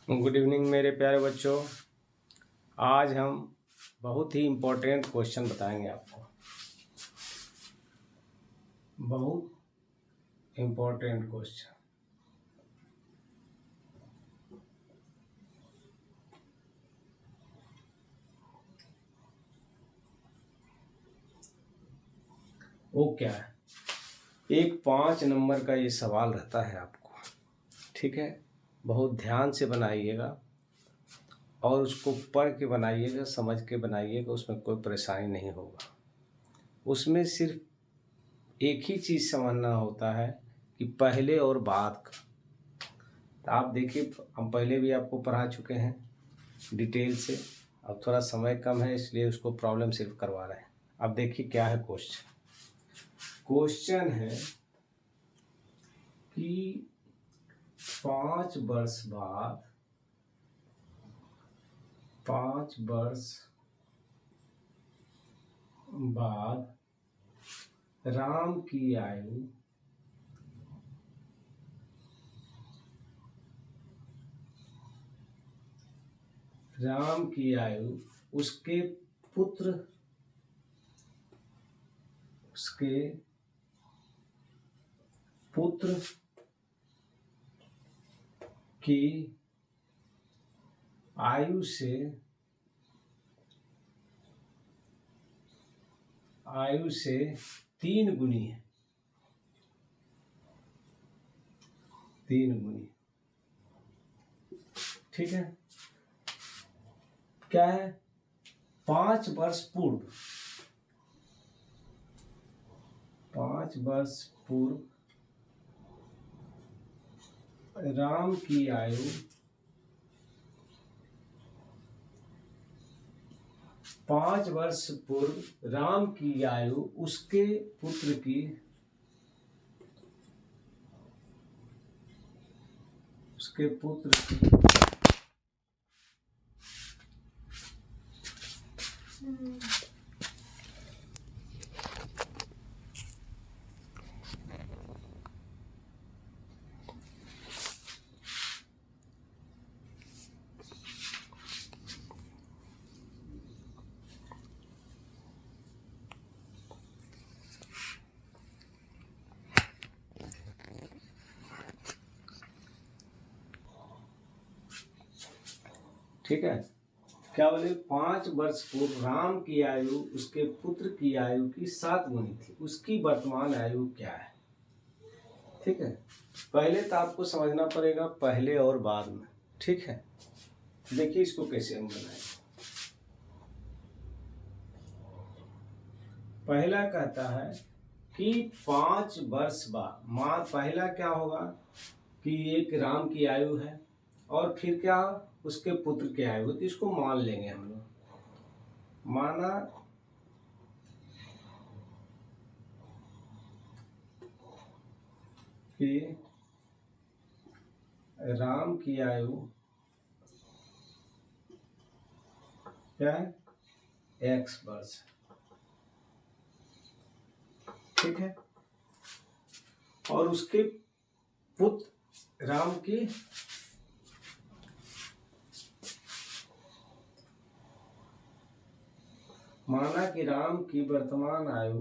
Good evening मेरे प्यारे बच्चों। आज हम बहुत ही इम्पोर्टेंट क्वेश्चन बताएंगे आपको। बहुत इम्पोर्टेंट क्वेश्चन। वो क्या है? एक 5 नंबर का ये सवाल रहता है आपको, ठीक है। बहुत ध्यान से बनाइएगा और उसको पढ़ के बनाइएगा, समझ के बनाइएगा, उसमें कोई परेशानी नहीं होगा। उसमें सिर्फ एक ही चीज़ समझना होता है कि पहले और बाद का। तो आप देखिए, हम पहले भी आपको पढ़ा चुके हैं डिटेल से। अब थोड़ा समय कम है इसलिए उसको प्रॉब्लम सिर्फ करवा रहे हैं। अब देखिए क्या है क्वेश्चन। क्वेश्चन है कि 5 वर्ष बाद 5 वर्ष बाद राम की आयु उसके पुत्र की आयु से 3 गुनी है। 3 गुनी, ठीक है। क्या है? 5 वर्ष पूर्व 5 वर्ष पूर्व राम की आयु 5 वर्ष पूर्व राम की आयु उसके पुत्र की ठीक है। क्या बोले? 5 वर्ष पूर्व राम की आयु उसके पुत्र की आयु की 7 गुनी थी। उसकी वर्तमान आयु क्या है? ठीक है। पहले तो आपको समझना पड़ेगा पहले और बाद में, ठीक है। देखिए इसको कैसे हम बनाएंगे। पहला कहता है कि 5 वर्ष बाद पहला क्या होगा कि एक राम की आयु है और फिर क्या उसके पुत्र की आयु। तो इसको मान लेंगे हम लोग। माना कि राम की आयु क्या है? x वर्ष, ठीक है। और उसके पुत्र राम की माना कि राम की वर्तमान आयु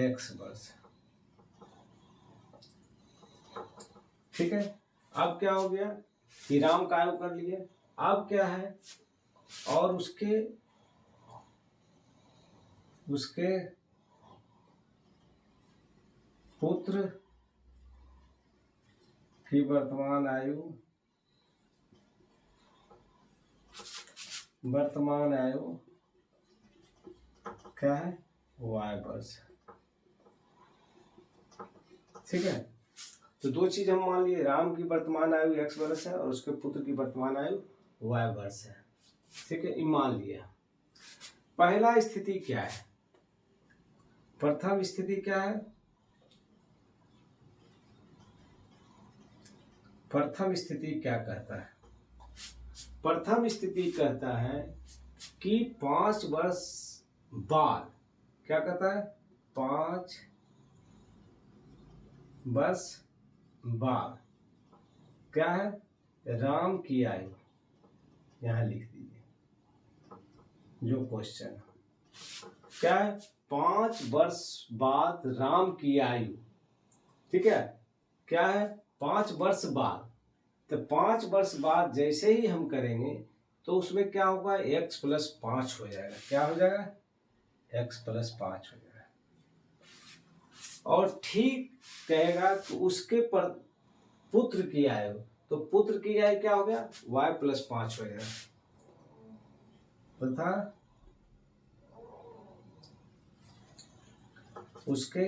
x वर्ष, ठीक है। अब क्या हो गया कि राम का आयु कर लिए। अब क्या है? और उसके पुत्र की वर्तमान आयु क्या है? y वर्ष, ठीक है। तो 2 चीज हम मान लिए। राम की वर्तमान आयु x वर्ष है और उसके पुत्र की वर्तमान आयु y वर्ष है, ठीक है। ये मान लिया। पहला स्थिति क्या है? प्रथम स्थिति क्या है? प्रथम स्थिति क्या कहता है? प्रथम स्थिति कहता है कि 5 वर्ष बाद क्या कहता है? 5 वर्ष बाद क्या है, राम की आयु, यहां लिख दीजिए जो क्वेश्चन है क्या है, 5 वर्ष बाद राम की आयु, ठीक है, क्या है 5 वर्ष बाद। तो 5 वर्ष बाद जैसे ही हम करेंगे तो उसमें क्या होगा, x प्लस 5 हो जाएगा, क्या हो जाएगा, x प्लस 5 हो जाएगा। और ठीक कहेगा तो उसके पर पुत्र की आयु, तो पुत्र की आयु क्या हो गया, y प्लस 5 हो जाएगा तथा उसके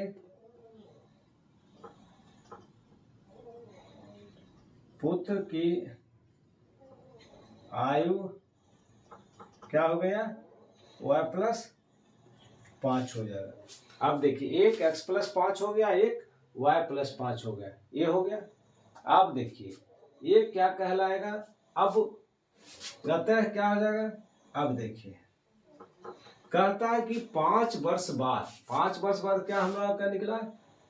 पुत्र की आयु क्या हो गया, y प्लस 5 हो जाएगा। अब देखिए एक x प्लस 5 हो गया, एक y प्लस 5 हो गया, ये हो गया। अब देखिए ये क्या कहलाएगा, अब कहता है क्या हो जाएगा, अब देखिए कहता है कि 5 वर्ष बाद, 5 वर्ष बाद क्या हम लोग का निकला,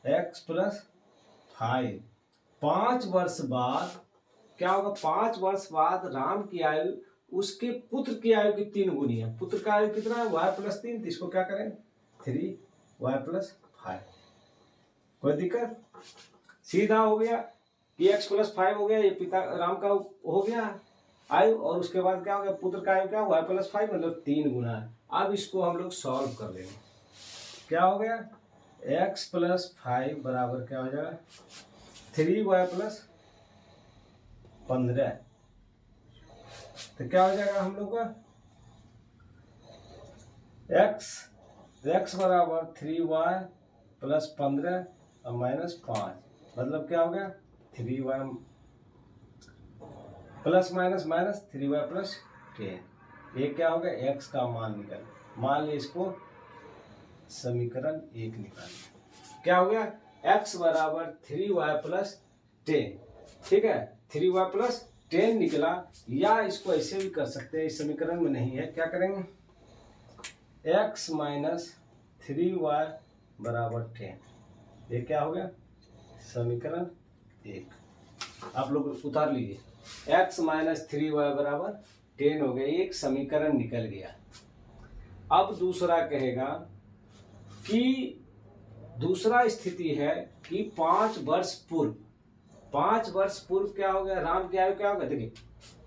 x प्लस 5। 5 वर्ष बाद क्या होगा, 5 वर्ष बाद राम की आयु उसके पुत्र की आयु की 3 गुनी है। पुत्र का आयु कितना है, y प्लस 3, तो इसको क्या करें 3y प्लस 5। कोई दिक्कत, सीधा हो गया कि x प्लस 5 हो गया, ये पिता राम का हो गया आयु, और उसके बाद क्या हो गया, पुत्र का आयु क्या, y प्लस 5 मतलब 3 गुना है। अब इसको हम लोग सॉल्व कर लेंगे, क्या हो गया, x प्लस 5 बराबर क्या हो जाएगा, 3y प्लस 15। तो क्या हो जाएगा हम लोग का, x बराबर 3y प्लस 15 और माइनस 5, मतलब क्या हो गया 3y plus minus minus 3y plus 10। ये क्या हो गया, x का मान निकल, मान ली इसको समीकरण 1 निकालिए। क्या हो गया, x बराबर 3y प्लस 10, ठीक है 3y प्लस 10 निकला। या इसको ऐसे भी कर सकते हैं, इस समीकरण में नहीं है, क्या करेंगे, x माइनस 3y बराबर 10, ये क्या हो गया समीकरण 1। आप लोग उतार लीजिए, x माइनस 3y बराबर 10 हो गया, एक समीकरण निकल गया। अब दूसरा कहेगा कि दूसरा स्थिति है कि 5 वर्ष पूर्व, 5 वर्ष पूर्व क्या हो गया, राम की आयु क्या होगा, देखिए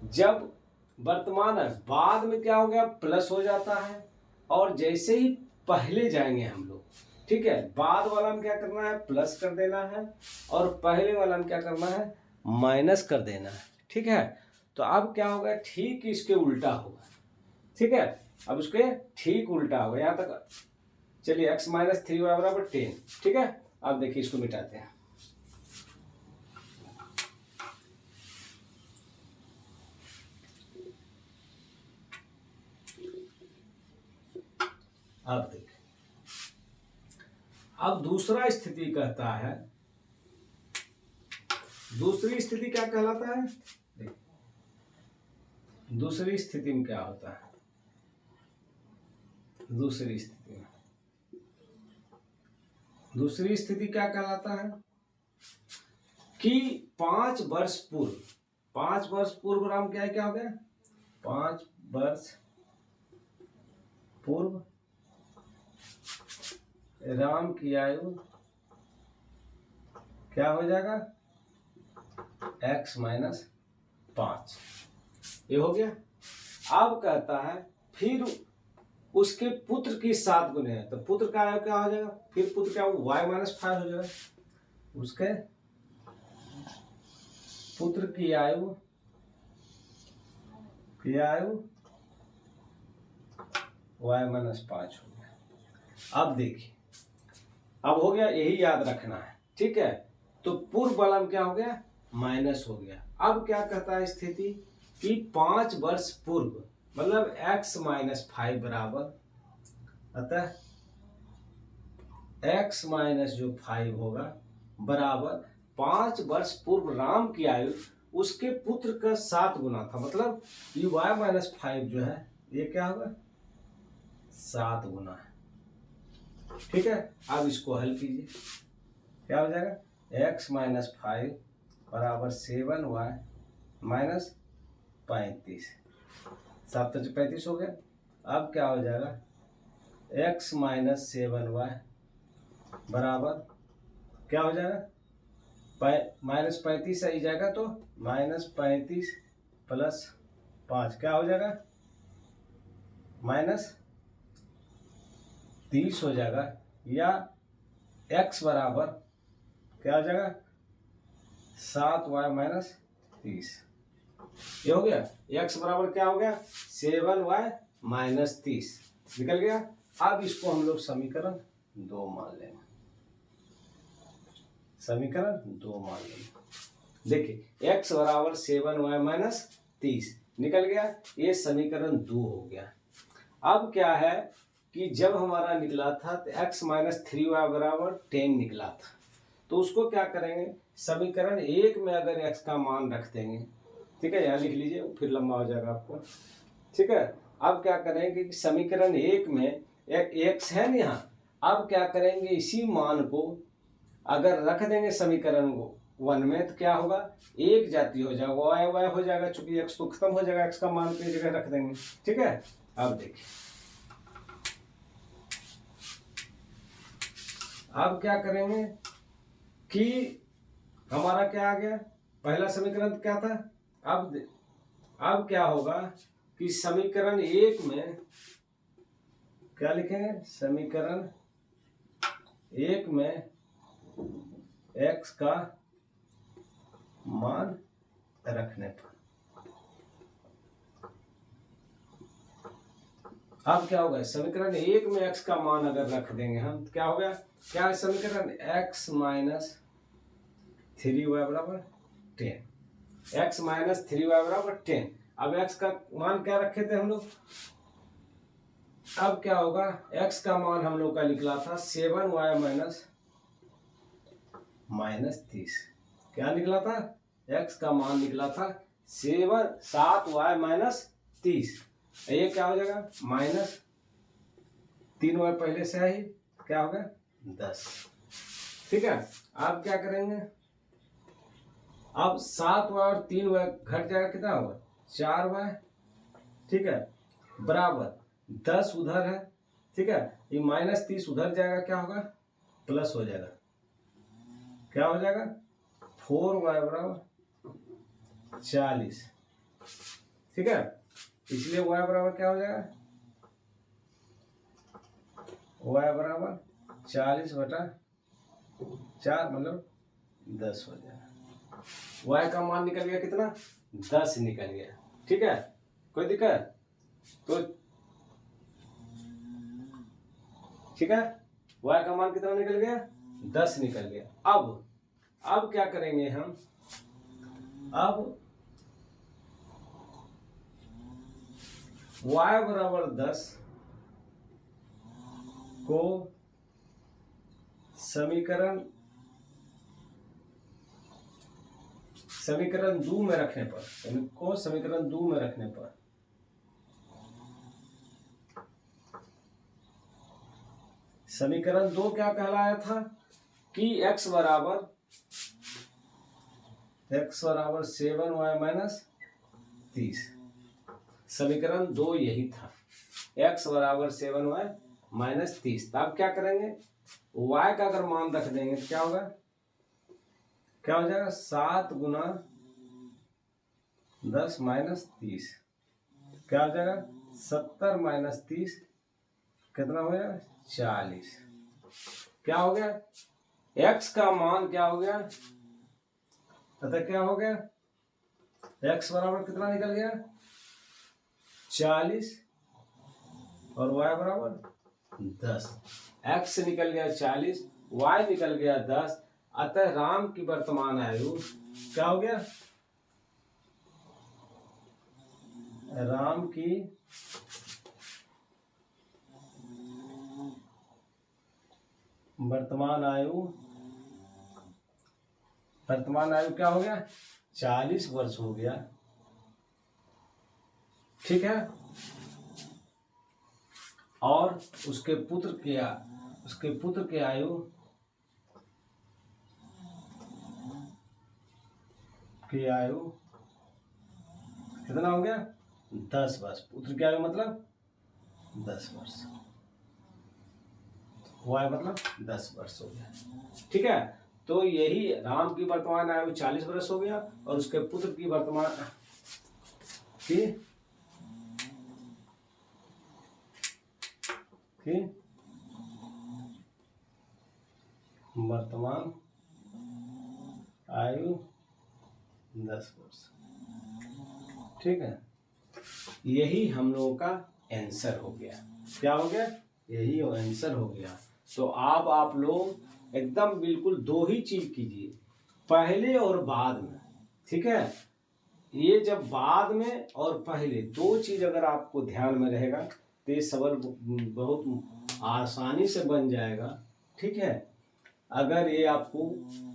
जब वर्तमान है बाद में क्या हो गया प्लस हो जाता है, और जैसे ही पहले जाएंगे हम लोग, ठीक है, बाद वाला में क्या करना है प्लस कर देना है, और पहले वाला में क्या करना है माइनस कर देना है, ठीक है। तो अब क्या होगा, ठीक इसके उल्टा होगा, ठीक है, अब उसके ठीक उल्टा होगा। यहाँ तक चलिए x माइनस 3y बराबर 10, ठीक है। अब देखिए इसको मिटाते हैं, अब देखिए अब दूसरा स्थिति कहता है, दूसरी स्थिति क्या कहलाता है, दूसरी स्थिति में क्या होता है, दूसरी स्थिति क्या कहलाता है कि 5 वर्ष पूर्व, 5 वर्ष पूर्व राम क्या हो गया, 5 वर्ष पूर्व राम की आयु क्या हो जाएगा x माइनस 5, ये हो गया। अब कहता है फिर उसके पुत्र की 7 गुने है, तो पुत्र का आयु क्या हो जाएगा, फिर पुत्र क्या y माइनस 5 हो जाएगा, उसके पुत्र की आयु y माइनस 5 हो गया। अब देखिए अब हो गया, यही याद रखना है, ठीक है। तो पूर्व वाला में क्या हो गया माइनस हो गया। अब क्या कहता है स्थिति कि 5 वर्ष पूर्व मतलब x माइनस 5 बराबर, अतः x माइनस जो 5 होगा बराबर 5 वर्ष पूर्व राम की आयु उसके पुत्र का 7 गुना था, मतलब ये y माइनस 5 जो है ये क्या होगा 7 गुना है, ठीक है। अब इसको हल कीजिए, क्या हो जाएगा एक्स माइनस 5 बराबर 7y माइनस 35। 7 तो 35 हो गया। अब क्या हो जाएगा, x माइनस 7y बराबर क्या हो जाएगा, माइनस 35 आई जाएगा तो माइनस 35 प्लस 5 क्या हो जाएगा, माइनस 30 हो जाएगा। या x बराबर क्या हो जाएगा, 7y माइनस 30। ये हो गया। x बराबर क्या हो गया, 7y माइनस 30 निकल गया। अब इसको हम लोग समीकरण 2 मान लेंगे। समीकरण 2 मान लेंगे। देखिए x बराबर 7y माइनस 30 निकल गया। ये समीकरण 2 हो गया। अब क्या है कि जब हमारा निकला था तो x माइनस 3y बराबर 10 निकला था, तो उसको क्या करेंगे, समीकरण 1 में अगर x का मान रख देंगे, ठीक है, यहाँ लिख लीजिए फिर लंबा हो जाएगा आपको, ठीक है। अब क्या करेंगे कि समीकरण 1 में x है ना यहाँ, अब क्या करेंगे, इसी मान को अगर रख देंगे समीकरण को 1 में तो क्या होगा, एक जाति हो जाएगा, y y हो जाएगा, चूंकि x तो खत्म हो जाएगा, x का मान की जगह रख देंगे, ठीक है। अब देखिए अब क्या करेंगे कि हमारा क्या आ गया, पहला समीकरण क्या था। अब क्या होगा कि समीकरण 1 में क्या लिखेंगे, समीकरण 1 में x का मान रखने पर अब क्या होगा, समीकरण 1 में x का मान अगर रख देंगे हम तो क्या हो गया, क्या है समीकरण x माइनस 3y बराबर 10। x माइनस 3y बराबर 10। अब x का मान क्या रखे थे हम लोग, अब क्या होगा, x का मान हम लोग का निकला था 7y माइनस 30। क्या निकला था, x का मान निकला था 7y माइनस 30। ये क्या हो जाएगा, माइनस 3y पहले से ही क्या होगा 10, ठीक है। अब क्या करेंगे, अब 7y और 3y घट जाएगा, कितना होगा 4y, ठीक है, बराबर 10 उधर है, ठीक है, ये माइनस 30 उधर जाएगा, क्या होगा प्लस हो जाएगा, क्या हो जाएगा 4y बराबर 40, ठीक है। इसलिए y बराबर क्या हो जाएगा, y बराबर 40/4 मतलब 10 हो जाएगा। y का मान निकल गया कितना, 10 निकल गया, ठीक है। कोई दिक्कत तो, ठीक है, y का मान कितना निकल गया, 10 निकल गया। अब क्या करेंगे हम, अब y बराबर 10 को समीकरण 2 में रखने पर, समीकरण 2 में रखने पर समीकरण 2 क्या कहलाया था कि x बराबर 7y माइनस 30। समीकरण 2 यही था, x बराबर 7y माइनस 30। अब क्या करेंगे, y का अगर मान रख देंगे तो क्या होगा, क्या हो जाएगा 7 गुना 10 माइनस 30, क्या हो जाएगा 70 माइनस 30 कितना हो जाएगा 40। क्या हो गया, x का मान क्या हो गया, अतः क्या हो गया, x बराबर कितना निकल गया 40 और y बराबर 10। x निकल गया 40, y निकल गया 10। अतः राम की वर्तमान आयु क्या हो गया, राम की वर्तमान आयु क्या हो गया 40 वर्ष हो गया, ठीक है। और उसके पुत्र की आयु की आयु कितना हो गया 10 वर्ष। पुत्र की आयु मतलब 10 वर्ष, वाय मतलब 10 वर्ष हो गया। ठीक है, तो यही राम की वर्तमान आयु 40 वर्ष हो गया और उसके पुत्र की वर्तमान आयु 10 वर्ष। ठीक है, यही हम लोगों का आंसर हो गया। क्या हो गया? यही आंसर हो गया। तो आप लोग एकदम बिल्कुल दो ही चीज कीजिए, पहले और बाद में। ठीक है, ये जब बाद में और पहले दो चीज अगर आपको ध्यान में रहेगा तो ये सवाल बहुत आसानी से बन जाएगा। ठीक है, अगर ये आपको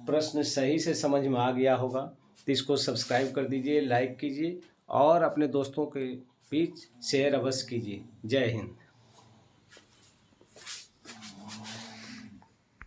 प्रश्न सही से समझ में आ गया होगा तो इसको सब्सक्राइब कर दीजिए, लाइक कीजिए और अपने दोस्तों के बीच शेयर अवश्य कीजिए। जय हिंद।